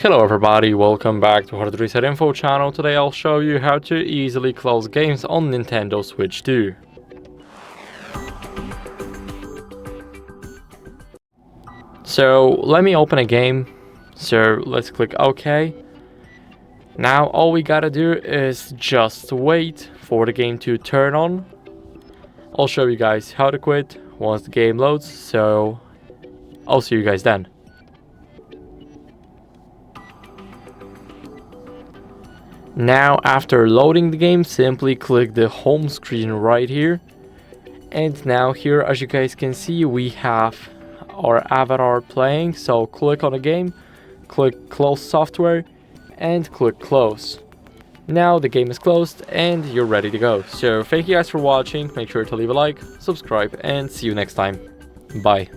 Hello everybody, welcome back to HardReset.Info channel. Today I'll show you how to easily close games on Nintendo Switch 2. So let me open a game. So let's click OK. Now all we gotta do is just wait for the game to turn on. I'll show you guys how to quit once the game loads, so I'll see you guys then. Now after loading the game, simply click the home screen right here. And now here, as you guys can see, we have our avatar playing. So click on the game, click close software and click close. Now the game is closed and you're ready to go. So thank you guys for watching. Make sure to leave a like, subscribe, and see you next time. Bye.